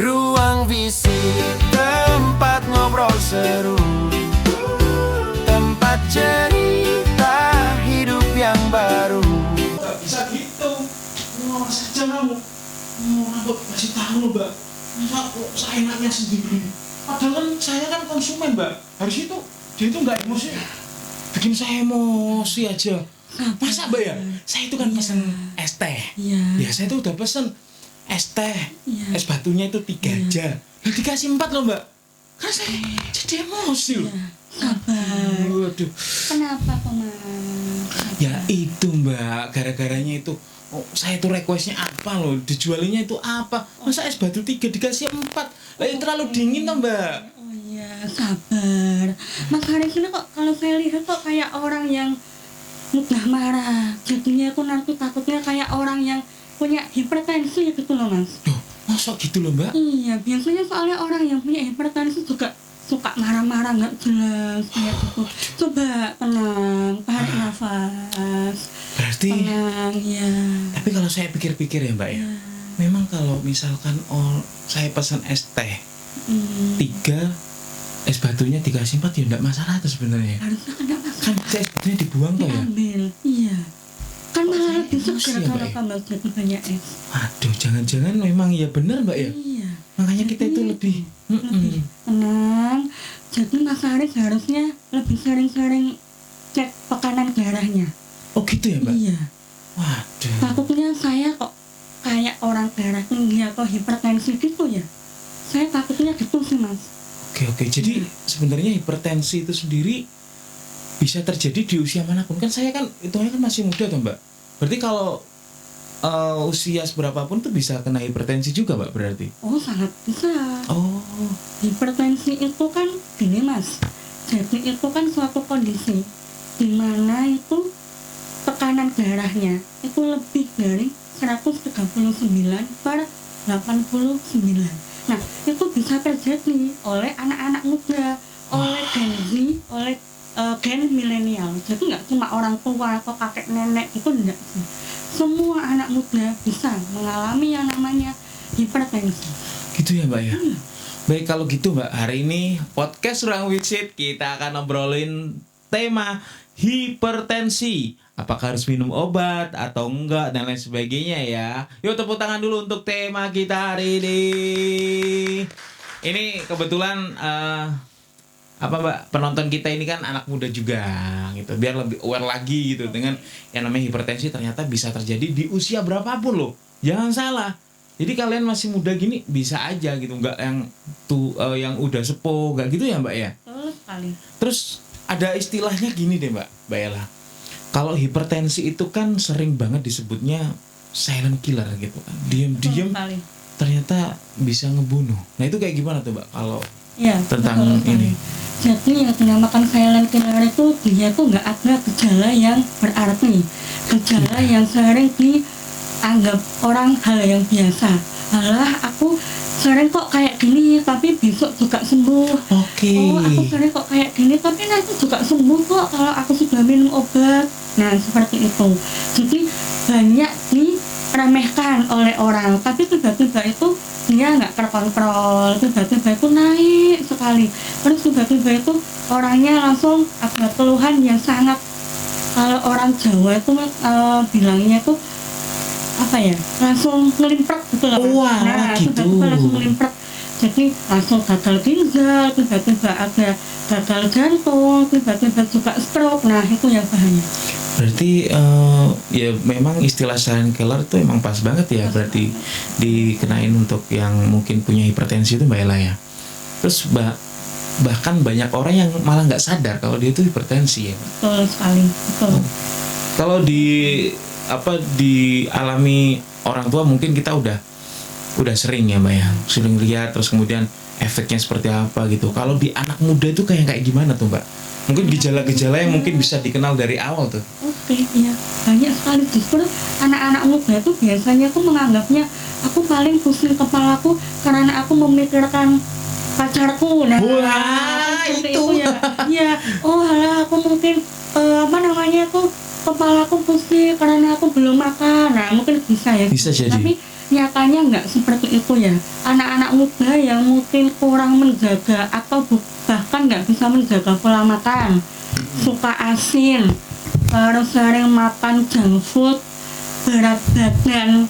Ruang visip, tempat ngobrol seru, tempat cerita hidup yang baru. Gak bisa gitu. Mau saja kamu. Aku kasih tahu Mbak. Masa kok seenaknya sendiri. Padahal kan saya kan konsumen Mbak. Harus itu dia itu nggak emosi. Bikin saya emosi aja. Masa Mbak ya? Saya itu kan pesen es teh. Iya. Ya saya itu udah pesen es teh. Iya. Es batunya itu 3 aja. Lah dikasih 4 loh Mbak. Kan saya jadi emosi loh. Sabar. Waduh. Kenapa kok Mas? Ya itu Mbak, gara-garanya itu saya tuh requestnya apa loh, dijualinya itu apa? Masa es batu 3 dikasih 4? Lah itu terlalu dingin toh Mbak. Oh iya, sabar. Mas Haris ini kok kalau saya lihat kok kayak orang yang mudah marah. Jadinya aku nanti takutnya kayak orang yang punya hipertensi gitu loh Mas. Loh, masa gitu loh Mbak? Iya, biasanya soalnya orang yang punya hipertensi juga suka marah-marah nggak jelas kayak gitu. Coba tenang, tarik nafas. Berarti, Tenang, ya. tapi kalau saya pikir-pikir ya Mbak ya, memang kalau misalkan saya pesan es teh 3, es batunya dikasih 4 ya enggak masalah tuh sebenarnya. Harusnya kan nggak masalah. Kan es batunya dibuang kok ya? Diambil, iya. Kan Kok malah saya lebih emosi segar ya, kalau Mbak ya? tambah banyak es. Aduh, jangan-jangan memang ya benar Mbak ya? Iya. Makanya kita itu Jadi, lebih tenang. Jadi Mas Haris harusnya lebih sering-sering cek tekanan darahnya. Oh gitu ya Mbak? Iya. Waduh. Takutnya saya kok kayak orang darah tinggi atau hipertensi gitu ya. Saya takutnya gitu sih Mas. Oke, jadi sebenarnya hipertensi itu sendiri bisa terjadi di usia manapun. Kan saya kan hitungnya kan masih muda toh Mbak. Berarti kalau usia seberapapun tuh bisa kena hipertensi juga Mbak berarti? Oh sangat bisa. Oh, Hipertensi itu kan gini Mas. Jadi itu kan suatu kondisi di mana itu tekanan darahnya itu lebih dari 139 per 89. Nah, itu bisa terjadi oleh anak-anak muda, oleh Gen Z, oleh gen milenial. Jadi nggak cuma orang tua atau kakek nenek, itu enggak sih. Semua anak muda bisa mengalami yang namanya hipertensi. gitu ya Mbak ya? Baik kalau gitu Mbak, hari ini podcast Ruang Visit kita akan ngobrolin tema hipertensi. Apakah harus minum obat atau enggak dan lain sebagainya ya. Yuk tepuk tangan dulu untuk tema kita hari ini. Ini kebetulan apa Mbak, penonton kita ini kan anak muda juga gitu. Biar lebih aware lagi gitu dengan yang namanya hipertensi ternyata bisa terjadi di usia berapapun loh. Jangan salah. Jadi kalian masih muda gini bisa aja gitu, enggak yang yang udah sepuh, enggak gitu ya Mbak ya. Betul sekali. Terus ada istilahnya gini deh Mbak Ella. Kalau hipertensi itu kan sering banget disebutnya silent killer gitu kan. Diam-diam Betul sekali. ternyata bisa ngebunuh. Nah itu kayak gimana tuh Mbak kalau Ya, tentang betul sekali. ini? Jadi yang dinamakan silent killer itu dia tuh nggak ada gejala yang berarti, gejala yang sering dianggap orang hal yang biasa. Halah, aku sering kok kayak gini tapi besok juga sembuh. Oke. Oh, aku sering kok kayak gini tapi nanti juga sembuh kok kalau aku sudah minum obat. Nah, seperti itu. Jadi banyak diremehkan oleh orang, tapi tiba-tiba itu dia nggak terkontrol, tiba-tiba itu naik sekali, terus tiba-tiba itu orangnya langsung ada keluhan yang sangat, kalau orang Jawa itu bilangnya itu apa ya, langsung ngelimpret gitu loh. Wah, Nah, gitu. tiba-tiba langsung ngelimpret, jadi langsung gagal ginjal, tiba-tiba ada gagal jantung, tiba-tiba juga stroke. Nah itu yang bahaya. Berarti ya memang istilah silent killer itu emang pas banget ya, berarti dikenain untuk yang mungkin punya hipertensi itu Mbak Ella ya. Terus bahkan banyak orang yang malah nggak sadar kalau dia itu hipertensi ya. Betul sekali, betul. Kalau dialami orang tua mungkin kita udah sering ya Mbak ya, sering lihat terus kemudian efeknya seperti apa gitu. Kalau di anak muda itu kayak gimana tuh Mbak? Mungkin gejala-gejala yang mungkin bisa dikenal dari awal tuh. Oke, iya, banyak sekali. Justru anak-anak muda tuh biasanya tuh menganggapnya aku paling pusing kepalaku karena aku memikirkan pacarku. Nah, Wah, seperti itu. ya. Iya, oh halah aku mungkin kepalaku pusing karena aku belum makan. Nah, mungkin bisa ya. Bisa jadi. Tapi nyatanya nggak seperti itu ya. Anak-anak muda yang mungkin kurang menjaga atau bahkan nggak bisa menjaga pola makan, suka asin, terus sering makan junk food, berat badan,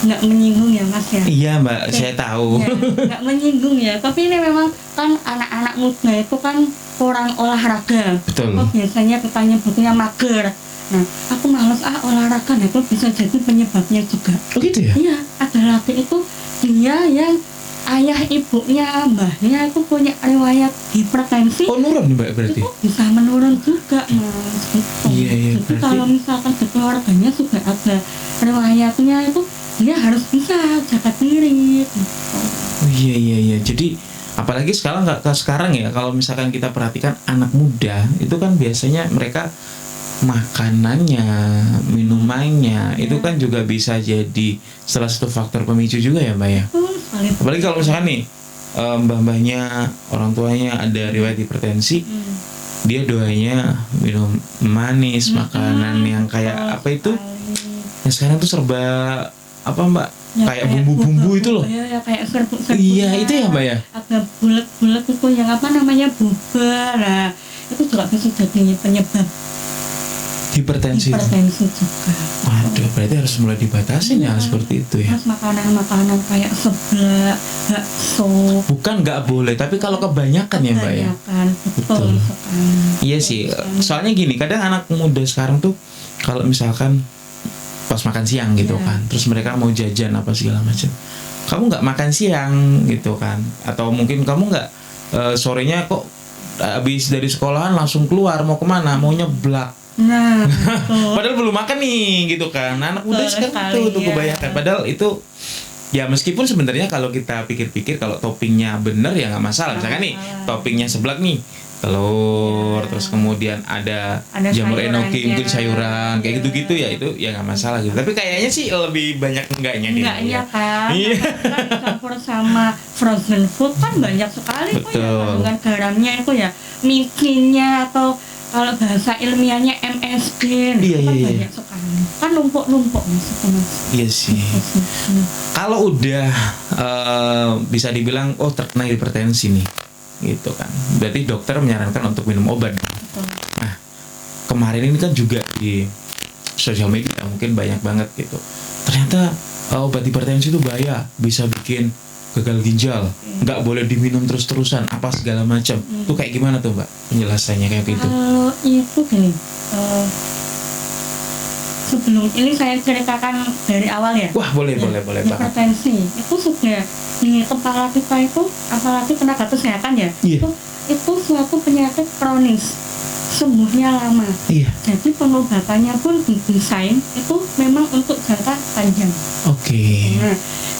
nggak menyinggung ya Mas ya. Iya Mbak, saya tahu. Ya, nggak menyinggung ya, tapi ini memang kan anak-anak muda itu kan kurang olahraga. Betul. Oh, biasanya kita nyebutnya mager. Nah, aku males olahraga, nah itu bisa jadi penyebabnya juga. Oh gitu ya? Iya, ada lagi itu dia yang ayah ibunya, mbahnya itu punya riwayat hipertensi. Oh nurun nih Mbak berarti? Itu bisa menurun juga Mas gitu. Iya, Jadi berarti- kalau misalkan di keluarganya sudah ada riwayatnya itu, dia harus bisa jaga diri gitu. Oh, iya. Jadi apalagi sekarang ya, kalau misalkan kita perhatikan anak muda itu kan biasanya mereka makanannya, minumannya itu kan juga bisa jadi salah satu faktor pemicu juga ya Mbak ya. Betul sekali. Apalagi kalau misalkan nih mbah-mbahnya, orang tuanya ada riwayat hipertensi, dia doanya minum manis, makanan yang kayak Betul apa itu? sekali. Yang sekarang tuh serba apa Mbak? Ya, kayak bumbu-bumbu itu loh. Ya, kayak serbuk-serbuk. Iya, itu ya Mbak ya. Agak bulat-bulat itu yang apa namanya boba. Nah, itu juga bisa jadi penyebab Hipertensi. hipertensi juga. Waduh, berarti harus mulai dibatasin ya Iya. seperti itu ya. Terus makanan-makanan kayak seblak, bakso, Bukan nggak boleh, tapi kalau kebanyakan ya Mbak ya. kebanyakan. Betul Betul. sekali. Iya Betul sih. sekali. Soalnya gini, kadang anak muda sekarang tuh kalau misalkan pas makan siang gitu Iya. kan, terus mereka mau jajan apa segala macam, kamu nggak makan siang gitu kan, atau mungkin kamu nggak sorenya kok habis dari sekolahan langsung keluar mau kemana, mau nyeblak. Nah, betul. Padahal belum makan nih gitu kan. Anak muda Betul sekarang sekali, tuh iya. kebanyakan. Padahal itu ya meskipun sebenarnya kalau kita pikir-pikir kalau toppingnya bener ya nggak masalah. Misalkan nih toppingnya seblak nih, telur, Iya. terus kemudian ada jamur sayurannya. enoki, mungkin sayuran kayak Iya. gitu-gitu ya, itu ya nggak masalah gitu. Tapi kayaknya sih lebih banyak enggaknya deh. Enggaknya kan, Iya. kan dicampur sama frozen food kan banyak sekali kok ya Betul. kandungan garamnya itu ya, micinnya atau kalau bahasa ilmiahnya MSG, Iya, kan iya, iya. banyak sekali, kan numpuk-numpuk Mas, itu, Mas. Iya sih. Nah, Kalau udah bisa dibilang oh terkena hipertensi nih, gitu kan. Berarti dokter menyarankan untuk minum obat. betul. Nah, kemarin ini kan juga di sosial media mungkin banyak banget gitu. Ternyata obat hipertensi itu bahaya, bisa bikin gagal ginjal, nggak boleh diminum terus-terusan, apa segala macam. Itu kayak gimana tuh Mbak penjelasannya kayak gitu? Kalau itu gini, sebelum ini saya ceritakan dari awal ya. Wah boleh Ya, boleh banget. hipertensi itu sudah di kepala kita itu, apalagi tenaga kesehatan ya, Iya. itu suatu penyakit kronis, sembuhnya lama. Iya. Jadi pengobatannya pun didesain itu memang untuk jangka panjang. Oke. Nah,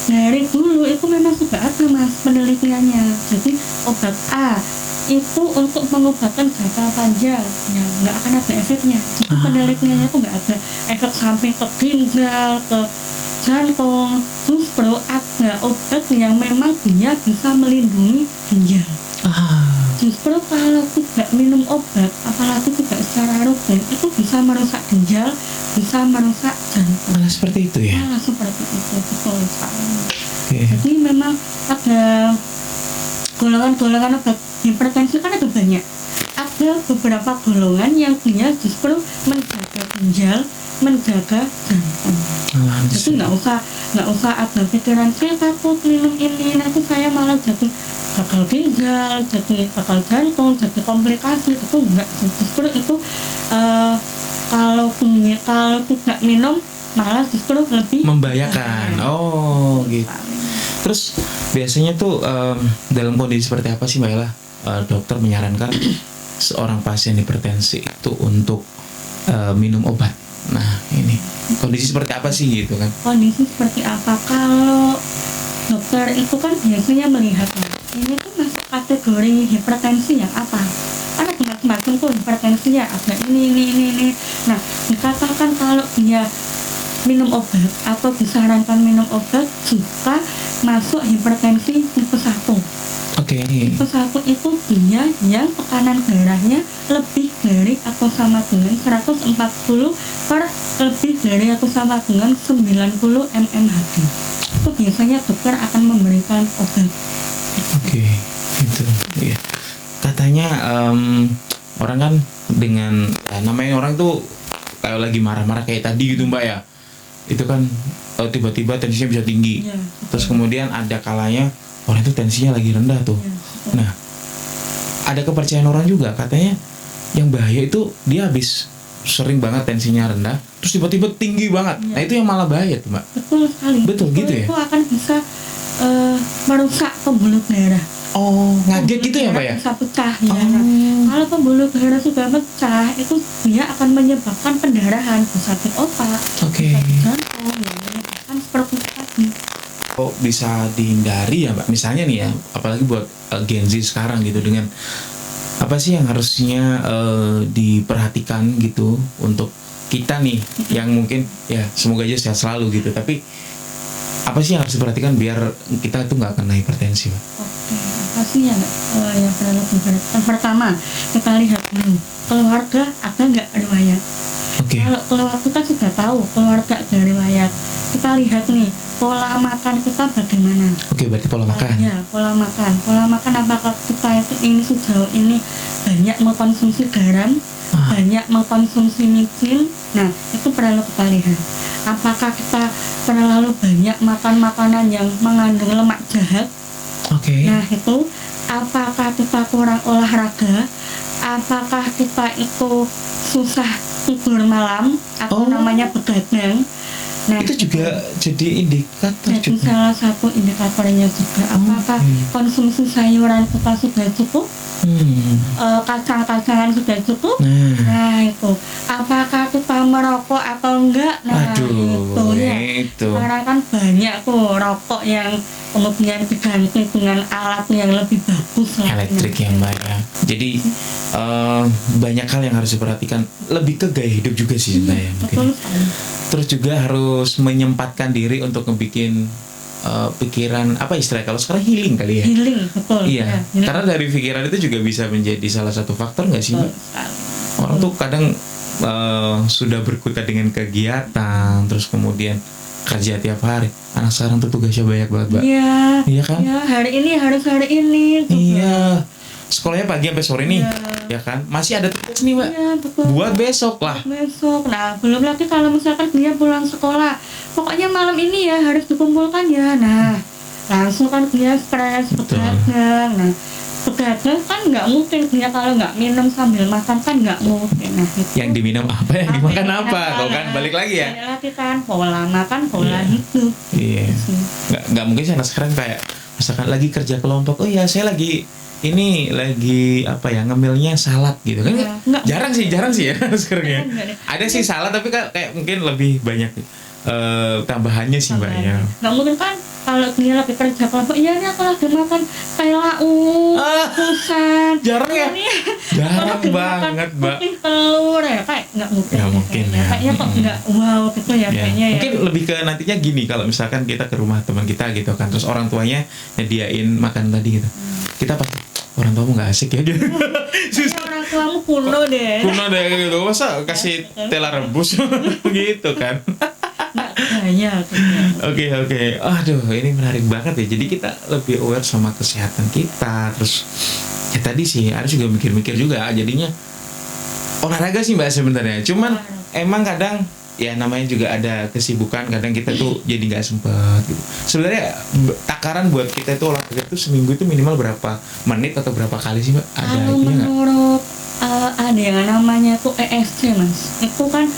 dari dulu itu memang sudah ada Mas penelitiannya. Jadi obat A itu untuk pengobatan jangka panjang, ya nggak akan ada efeknya. Jadi penelitiannya itu nggak ada efek samping ke ginjal, ke jantung. Justru ada obat yang memang dia bisa melindungi ginjal. Justru kalau tidak minum obat, apalagi tidak secara rutin, itu bisa merusak ginjal, bisa merusak jantung. Malah seperti itu ya. Nah, seperti itu, betul sekali. Oke. Jadi memang ada golongan-golongan obat hipertensi kan ada banyak. Ada beberapa golongan yang dia justru menjaga ginjal, menjaga jantung. Jadi nggak usah ada pikiran saya takut minum ini nanti saya malah jadi gagal ginjal, jadi gagal jantung, jadi komplikasi. Itu enggak, justru itu kalau tidak minum malah justru lebih Membahayakan. Oh gitu. Terus biasanya tuh dalam kondisi seperti apa sih Mbak Ella dokter menyarankan seorang pasien hipertensi itu untuk minum obat? Nah ini kondisi seperti apa sih gitu kan? Kondisi seperti apa? Kalau dokter itu kan biasanya melihat ini tuh masuk kategori hipertensi yang apa? Ada macam-macam tuh hipertensi ya, ada ini. Nah, dikatakan kalau dia minum obat atau disarankan minum obat jika masuk hipertensi tipe 1. Oke. Tipe 1 itu dia yang tekanan darahnya lebih dari atau sama dengan 140 per lebih dari atau sama dengan 90 mmHg. itu biasanya dokter akan memberikan obat. Oke, itu. Iya. Katanya orang kan dengan namanya orang tuh kalau lagi marah-marah kayak tadi gitu Mbak ya. Itu kan tiba-tiba tensinya bisa tinggi. Ya, Terus kemudian ada kalanya orang itu tensinya lagi rendah tuh. ya, Nah, ada kepercayaan orang juga katanya yang bahaya itu dia habis sering banget tensinya rendah, terus tiba-tiba tinggi banget. Iya. Nah itu yang malah bahaya tuh Mbak. betul sekali. Betul gitu ya? Itu akan bisa merusak pembuluh darah. Oh, ngaget gitu ya Mbak ya? Bisa pecah ya. Oh. Kalau pembuluh darah sudah pecah, itu dia akan menyebabkan pendarahan di sakit otak, Oke. sakit jantung, ya, menyebabkan seperti tadi. Kok bisa dihindari ya Mbak? Misalnya nih ya, apalagi buat Gen Z sekarang gitu dengan apa sih yang harusnya diperhatikan gitu untuk kita nih yang mungkin ya semoga aja sehat selalu gitu. Tapi apa sih yang harus diperhatikan biar kita tuh nggak kena hipertensi Mbak? Oke, apa sih yang perlu diperhatikan? Pertama, kita lihat dulu keluarga ada nggak riwayat. Oke. Kalau keluarga kita sudah tahu keluarga ada riwayat, kita lihat nih pola makan kita bagaimana. Oke, berarti pola makan. Ya, pola makan apakah kita itu ini sejauh ini banyak mengkonsumsi garam, banyak mengkonsumsi micin. Nah, itu perlu kita lihat. Apakah kita terlalu banyak makan makanan yang mengandung lemak jahat? Oke. Nah, itu apakah kita kurang olahraga? Apakah kita itu susah tidur malam atau Oh. namanya begadang? Nah, Itu juga jadi indikator jadi juga. salah satu indikatornya juga apakah konsumsi sayuran kita sudah cukup, kacang-kacangan sudah cukup. Nah, Nah, itu apakah kita merokok atau enggak? Nah, aduh, itu ya. itu. Sekarang kan banyak tuh rokok yang kemudian diganti dengan alat yang lebih bagus lah. Elektrik ya Mbak ya. Jadi banyak hal yang harus diperhatikan. Lebih ke gaya hidup juga sih Mbak ya. Mungkin. Betul sekali. Terus juga harus menyempatkan diri untuk ngebikin pikiran apa istilahnya kalau sekarang healing kali ya. Healing, betul. Iya. Ya, healing. Karena dari pikiran itu juga bisa menjadi salah satu faktor nggak sih Betul Mbak? sekali. Orang tuh kadang sudah berkutat dengan kegiatan, terus kemudian kerja tiap hari. Anak sekarang tuh tugasnya banyak banget Mbak. Iya. Iya kan? Ya, hari ini harus hari ini. juga. Iya. Sekolahnya pagi sampai sore nih, Iya. ya kan? Masih ada tugas nih Mbak. Iya, betul. Buat besok lah. Besok. Nah, belum lagi kalau misalkan dia pulang sekolah, pokoknya malam ini ya harus dikumpulkan ya. Nah, langsung kan dia stres, Betul. begadang. Nah, begadang kan nggak mungkin dia kalau nggak minum sambil makan kan nggak mungkin. Nah, itu Yang diminum apa, yang dimakan apa? Kau kan balik lagi ya. Balik lagi kan pola makan, pola Iya. hidup. Iya. Nggak mungkin sih anak sekarang kayak misalkan lagi kerja kelompok. Oh iya, saya lagi apa ya ngemilnya salad gitu kan. Iya, nggak. Jarang sih ya sekarang ya. Nggak deh. Ada sih salad tapi kayak mungkin lebih banyak tambahannya sih Mbak ya. Nggak mungkin kan kalau dia lagi kerja kelompok, iya nih aku lagi makan lau, susah. Jarang ya? Ini Jarang lagi makan banget Mbak. putih telur ya, kayak nggak mungkin. Nggak mungkin ya. Kayaknya kok nggak wow gitu ya, Ya, kayaknya ya. mungkin lebih ke nantinya gini kalau misalkan kita ke rumah teman kita gitu kan terus orang tuanya nyediain makan tadi gitu kita pasti orang tuamu nggak asik ya gitu Kayaknya orang tuamu kuno deh. kuno deh gitu masa kasih tela rebus gitu kan. Nggak kaya gitu. Oke, aduh ini menarik banget ya jadi kita lebih aware sama kesehatan kita terus ya tadi sih harus juga mikir-mikir juga jadinya olahraga sih Mbak sebenarnya cuman emang kadang ya namanya juga ada kesibukan kadang kita tuh jadi nggak sempet gitu. Sebenarnya takaran buat kita itu olahraga itu seminggu itu minimal berapa menit atau berapa kali sih Mbak? Ada Kalau itunya nggak? menurut ada yang namanya tuh ESC mas, itu kan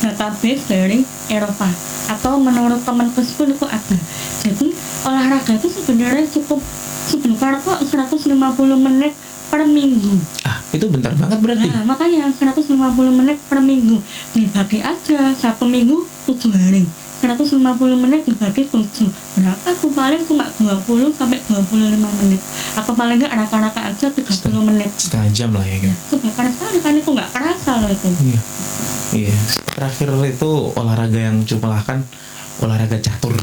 database dari Eropa atau menurut Kemenkes pun itu ada. Jadi olahraga itu sebenarnya cukup sebentar kok 150 menit per minggu. Ah itu bentar banget berarti. Nah, makanya 150 menit per minggu dibagi aja satu minggu 7 hari. 150 menit dibagi 7 berapa? Aku paling cuma 20 sampai 25 menit. Aku paling nggak anak-anak aja 30 menit. Setengah jam lah ya kan. Sebentar sekali kan itu nggak kerasa loh itu. Iya. Terakhir itu olahraga yang cuma lah kan olahraga catur.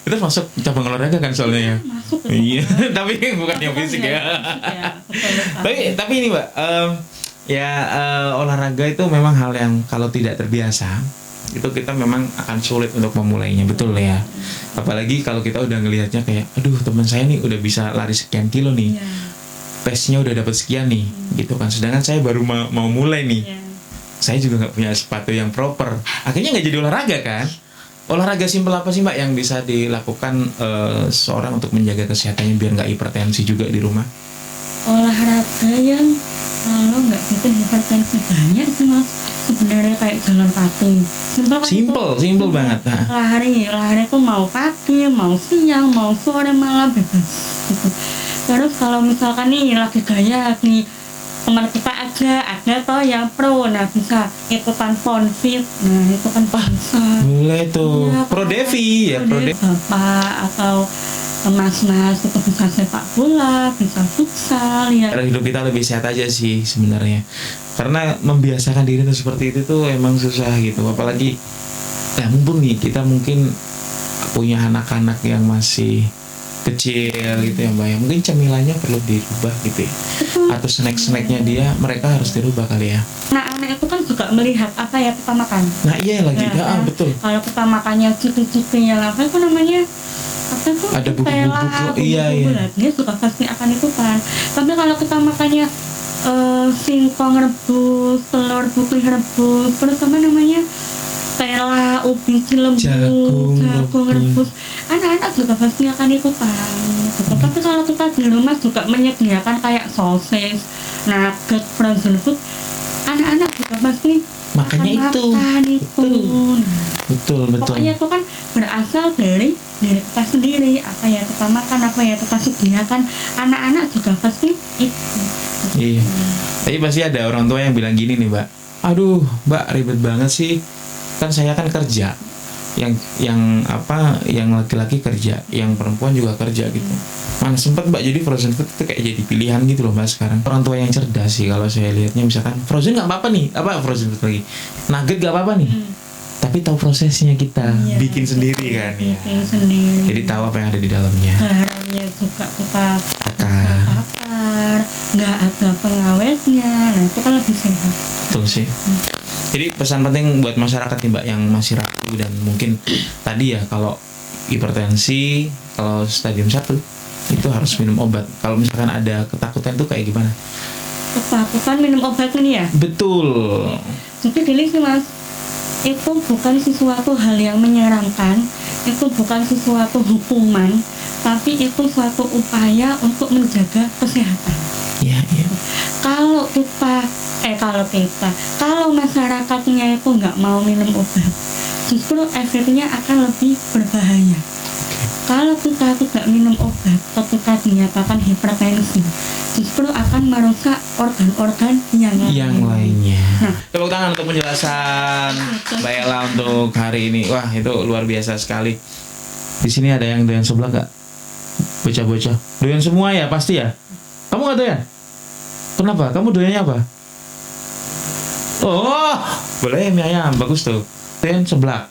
Itu masuk cabang olahraga kan soalnya ya. Masuk itu. Iya, tapi bukan yang fisik ya. Tapi ini Mbak, olahraga itu memang hal yang kalau tidak terbiasa itu kita memang akan sulit untuk memulainya, betul ya. Apalagi kalau kita udah ngelihatnya kayak, aduh teman saya nih udah bisa lari sekian kilo nih, Iya. pace-nya udah dapat sekian nih, gitu kan. Sedangkan saya baru mau mulai nih, Iya. saya juga nggak punya sepatu yang proper, akhirnya nggak jadi olahraga kan. Olahraga simpel apa sih mbak yang bisa dilakukan seorang untuk menjaga kesehatannya biar nggak hipertensi juga di rumah? Olahraga yang kalau nggak bikin hipertensi banyak sih mas, sebenarnya kayak jalan kaki. Simpel kan itu? Simple banget. Nah, Lari itu mau pagi, mau siang, mau sore, malam bebas gitu. Terus kalau misalkan nih lagi gaya nih, teman kita ada toh yang pro, nah bisa ikutan Ponfit, nah itu kan bisa. boleh tuh. Iya, Pro Devi ya, Pro Devi. bapak atau mas-mas itu bisa sepak bola, bisa futsal ya. Cara hidup kita lebih sehat aja sih sebenarnya. Karena membiasakan diri tuh seperti itu tuh emang susah gitu. Apalagi mumpung nih kita mungkin punya anak-anak yang masih kecil gitu ya mbak ya. Mungkin cemilannya perlu dirubah gitu ya. Atau snack-snacknya dia mereka harus dirubah kali ya. Nah anak itu kan juga melihat apa ya kita makan. Nah iya lagi, Ya, ya, kan? betul. Kalau kita makannya cuti-cuti yang apa itu namanya? Apa tuh? Ada bubuk-bubuk, Nutella, iya. lah. Dia juga pasti akan itu kan. Tapi kalau kita makannya singkong rebus, telur putih rebus, terus apa namanya? Tela, ubi cilembu, Jagung rebus, anak-anak juga pasti akan ikutan gitu. Tapi kalau kita di rumah juga menyediakan kayak sosis, nugget, frozen food, anak-anak juga pasti Makanya akan itu. makan itu. Betul. Pokoknya itu kan berasal dari kita sendiri, apa ya kita makan, apa ya kita sediakan, anak-anak juga pasti itu. Iya. Tapi pasti ada orang tua yang bilang gini nih mbak, aduh mbak ribet banget sih, kan saya kan kerja, yang laki-laki kerja, yang perempuan juga kerja gitu. Mana sempat mbak, jadi frozen food itu kayak jadi pilihan gitu loh mbak sekarang. Orang tua yang cerdas sih kalau saya lihatnya, misalkan frozen nggak apa-apa nih, apa frozen food lagi, nugget nggak apa-apa nih, tapi tahu prosesnya kita Iya, bikin sendiri kan ya. bikin sendiri. Jadi tahu apa yang ada di dalamnya. Garamnya juga kita Akar. bakar, nggak ada pengawetnya, nah itu kan lebih sehat. Betul sih. Jadi pesan penting buat masyarakat nih mbak yang masih ragu dan mungkin tadi ya kalau hipertensi kalau stadium 1 itu harus minum obat. Kalau misalkan ada ketakutan tuh kayak gimana? Ketakutan minum obat ini ya. Betul. Jadi gini sih mas, itu bukan sesuatu hal yang menyeramkan, itu bukan sesuatu hukuman, tapi itu suatu upaya untuk menjaga kesehatan. Iya. Kalau masyarakatnya itu nggak mau minum obat, justru efeknya akan lebih berbahaya. Kalau kita tidak minum obat ketika dinyatakan hipertensi, justru akan merusak organ-organ yang Lainnya. Nah. Tepuk tangan untuk penjelasan Mbak Ella untuk hari ini. Wah itu luar biasa sekali. Di sini ada yang doyan sebelah nggak? Bocah-bocah. Doyan semua ya pasti ya. Kamu nggak doyan? Kenapa? Kamu doyannya apa? Oh, boleh mie ayam, bagus tuh. Doyan sebelah.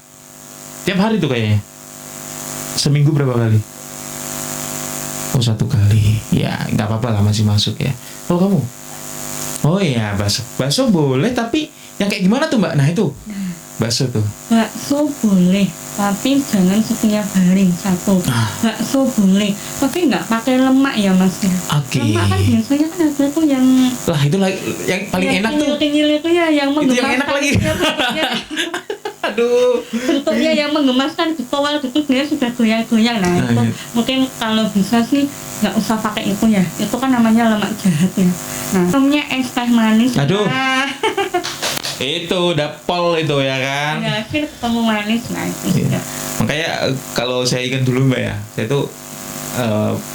Tiap hari tuh kayaknya. Seminggu berapa kali? Oh 1 kali. Ya nggak apa-apa lah, masih masuk ya. Kalau kamu? Oh iya, bakso boleh, tapi yang kayak gimana tuh mbak? Nah itu bakso tuh. Bakso boleh, tapi jangan setiap hari satu. Bakso boleh, tapi nggak pakai lemak ya mas ya. Oke. Lemak kan biasanya kan ada tuh yang Lah itu lagi yang paling enak tuh. kenyil itu ya yang Itu yang menggemaskan. enak lagi. Ya, bentuknya, Aduh. bentuknya yang menggemaskan gitu, awal gitu dia sudah goyang-goyang. Nah itu iya. mungkin kalau bisa sih nggak usah pakai itu ya. Itu kan namanya lemak jahat ya. Nah, minumnya es teh manis. Aduh. Nah, Itu dapol itu ya kan. ya, akhir ketemu manis, nah itu Iya. sudah. Makanya kalau saya ingat dulu mbak ya, saya tuh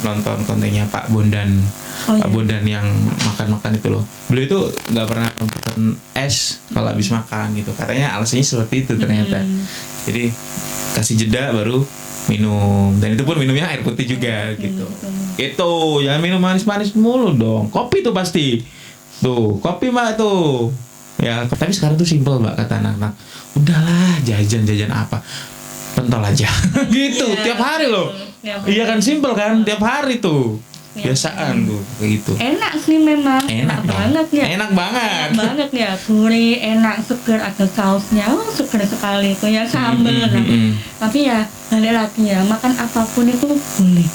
nonton kontennya Pak Bondan. Oh, Pak iya. Bondan yang makan-makan itu loh. Beliau itu nggak pernah pesan es kalau habis makan gitu. Katanya alasannya seperti itu ternyata. Jadi kasih jeda baru minum, dan itu pun minumnya air putih juga gitu. Itu jangan minum manis-manis mulu dong. Kopi tuh pasti. Tuh, kopi mbak tuh. Ya, tapi sekarang tuh simpel mbak kata anak-anak. Udahlah, jajan apa? Pentol aja. Gitu, Iya, tiap hari loh. tiap hari. Iya kan simpel kan, tiap hari tuh. biasaan tuh kayak gitu. Enak sih memang, enak dong. banget ya. Enak banget. Enak banget ya, gurih, enak, seger, ada sausnya, seger sekali itu ya, sambal. Tapi ya balik lagi ya, makan apapun itu boleh,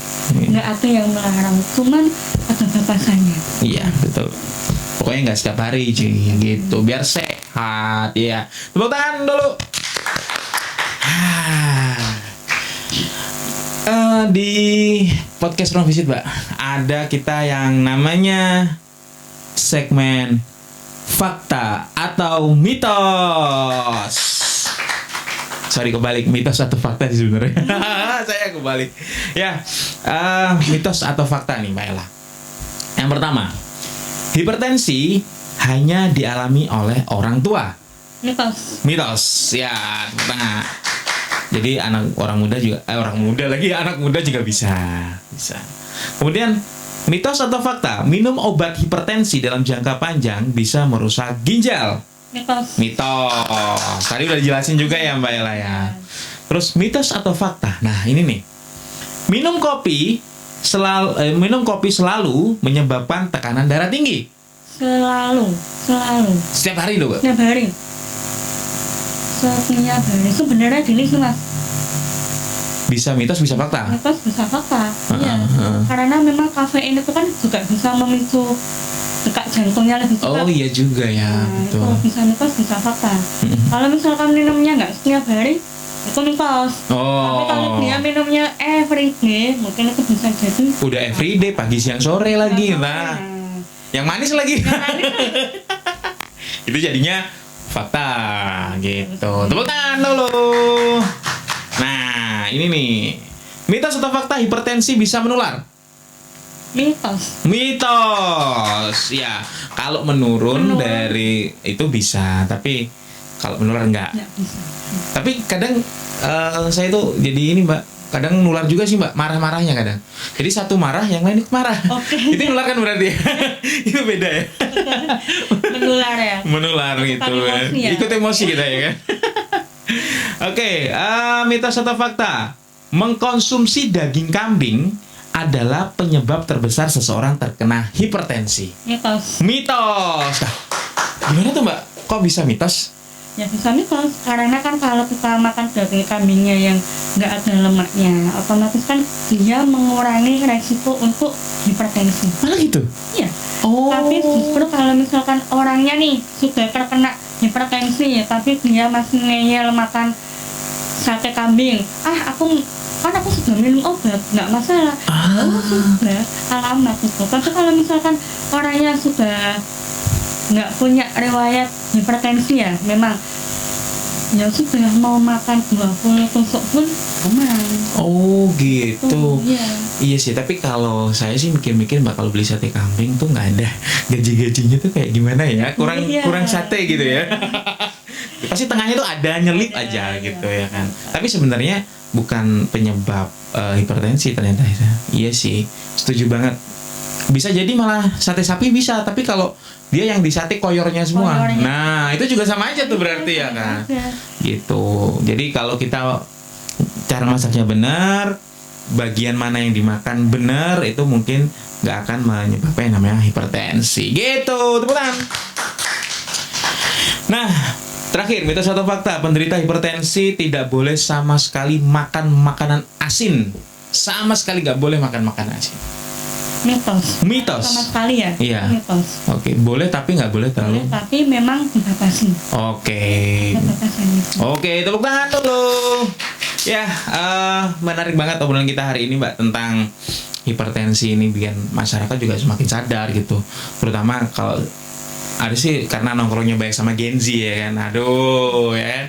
nggak ada yang melarang, cuman ada batasannya. Iya betul. Pokoknya nggak setiap hari cuy, gitu. Biar sehat ya. Tepuk tangan dulu. Di podcast Ruang Visit, Mbak, ada kita yang namanya segmen fakta atau mitos. Sorry, kebalik, mitos atau fakta sih sebenarnya. Saya kebalik. Ya, mitos atau fakta nih, Mbak Ella. Yang pertama, hipertensi hanya dialami oleh orang tua. Mitos, ya, tengah. Jadi anak muda juga bisa. Kemudian mitos atau fakta, minum obat hipertensi dalam jangka panjang bisa merusak ginjal. Mitos. Tadi udah dijelasin juga ya Mbak Ella ya. Terus mitos atau fakta. Nah, ini nih. Minum kopi selalu menyebabkan tekanan darah tinggi. Selalu. Setiap hari loh, Mbak. Setiap hari. Sebenarnya gini sih Mas. Bisa mitos, bisa fakta. Mitos bisa fakta. Iya. Karena memang kafein itu kan juga bisa memicu detak jantungnya lebih cepat. Oh iya juga ya. Nah, betul. itu bisa mitos, bisa fakta. Kalau misalkan minumnya nggak setiap hari, itu mitos. Tapi kalau dia minumnya everyday, mungkin itu bisa jadi. Udah everyday, pagi, siang, sore lagi. Nah, yang manis lagi. Itu jadinya fakta gitu. Tepuk tangan dulu. Nah, ini nih. Mitos atau fakta hipertensi bisa menular? Mitos. Ya, kalau menurun dari itu bisa, tapi kalau menular enggak. Bisa. Tapi kadang saya tuh jadi ini, Mbak. Kadang nular juga sih, Mbak, marah-marahnya kadang. Jadi satu marah, yang lain ikut marah. Oke. Itu nular kan berarti ya? Itu beda ya? Menular ya? Menular gitu kan. Ya? Ikut emosi kita ya kan? Oke, mitos atau fakta? Mengkonsumsi daging kambing adalah penyebab terbesar seseorang terkena hipertensi. Mitos. Nah, gimana tuh Mbak? Kok bisa mitos? Ya bisa mitos, karena kan kalau kita makan daging kambingnya yang nggak ada lemaknya, otomatis kan dia mengurangi resiko untuk hipertensi. Malah gitu? Iya. Oh. Tapi justru kalau misalkan orangnya nih sudah terkena hipertensi, tapi dia masih ngeyel makan sate kambing, aku sudah minum obat, nggak masalah. Sudah alamat itu. Tapi kalau misalkan orangnya sudah nggak punya riwayat hipertensi ya, memang ya sudah mau makan 20 tusuk pun aman. Oh gitu. Iya sih, tapi kalau saya sih mikir-mikir bakal beli sate kambing tuh nggak ada gaji-gajinya tuh kayak gimana ya, kurang sate gitu ya. Pasti tengahnya tuh ada nyelip aja gitu ya kan. Tapi sebenarnya bukan penyebab hipertensi ternyata. Iya sih, setuju banget. Bisa jadi malah sate sapi bisa, tapi kalau dia yang di sate koyornya semua. Nah, itu juga sama aja tuh berarti ya kan. Gitu. Jadi kalau kita cara masaknya benar, bagian mana yang dimakan benar, itu mungkin nggak akan menyebabkan yang namanya hipertensi. Gitu, tepuk tangan. Nah, terakhir, mitos atau fakta, penderita hipertensi tidak boleh sama sekali makan makanan asin. Sama sekali nggak boleh makan makanan asin. Mitos. Sama sekali ya. Iya. Mitos. Oke, boleh tapi nggak boleh terlalu. Boleh, tapi memang dibatasi. Oke, tepuk tangan dulu. Ya, menarik banget obrolan kita hari ini, Mbak, tentang hipertensi ini, bikin masyarakat juga semakin sadar gitu. Terutama kalau ada sih karena nongkrongnya banyak sama Gen Z ya kan. Aduh, ya kan.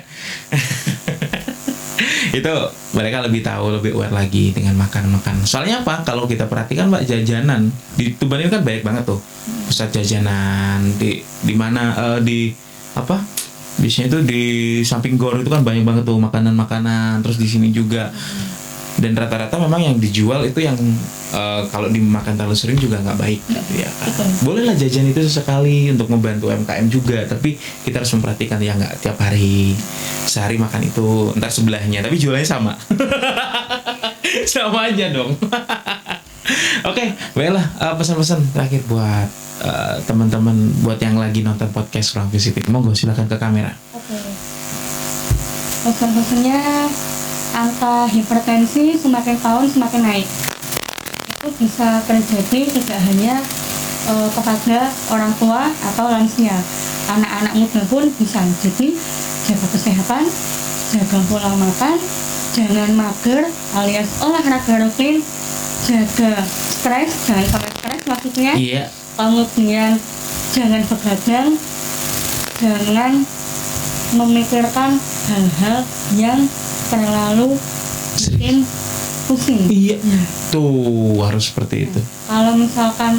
Itu mereka lebih tahu, lebih aware lagi dengan makan. Soalnya apa? Kalau kita perhatikan Mbak, jajanan di Tuban ini kan banyak banget tuh pusat jajanan di mana di apa? Biasanya tuh di samping gor itu kan banyak banget tuh makanan-makanan. Terus di sini juga. Dan rata-rata memang yang dijual itu yang kalau dimakan terlalu sering juga nggak baik gitu ya kan. Bolehlah jajan itu sesekali untuk membantu UMKM juga, tapi kita harus memperhatikan ya, nggak tiap hari. Sehari makan itu, ntar sebelahnya, tapi jualannya sama. Sama aja dong. Oke, baiklah pesan-pesan terakhir buat teman-teman, buat yang lagi nonton podcast Ruang Visitif. Monggo silakan ke kamera. Oke. Pesan-pesannya, angka hipertensi semakin tahun semakin naik. Itu bisa terjadi tidak hanya kepada orang tua atau lansia, anak-anak muda pun bisa. Jadi jaga kesehatan, jaga pola makan, jangan mager alias olahraga rutin, jaga stres, jangan sampai stres maksudnya. Iya. Kemudian jangan begadang, jangan memikirkan hal-hal yang terlalu bikin pusing. Iya. Ya. Tuh harus seperti itu. Kalau misalkan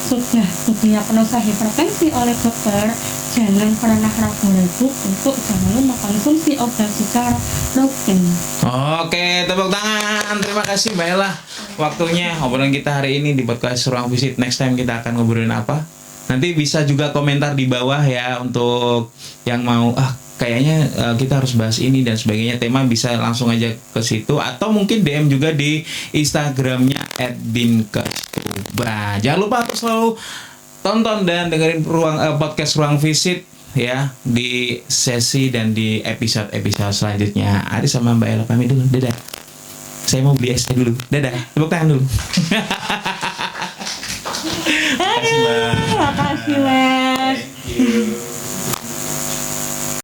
sudah didiagnosa hipertensi oleh dokter, jangan pernah ragu-ragu untuk selalu mengkonsumsi obat secara rutin. Oke, tepuk tangan. Terima kasih Mbak Ella. Waktunya obrolan kita hari ini di podcast Ruang Visit. Next time kita akan ngobrolin apa? Nanti bisa juga komentar di bawah ya untuk yang mau kayaknya kita harus bahas ini dan sebagainya, tema bisa langsung aja ke situ atau mungkin DM juga di Instagramnya @binkestuba. Jangan lupa untuk selalu tonton dan dengerin podcast Ruang Visit ya di sesi dan di episode selanjutnya. Ari sama Mbak Ella pamit dulu. Dadah. Saya mau beli es teh dulu. Dadah. Tepuk tangan dulu. Makasih, Mas. Thank you.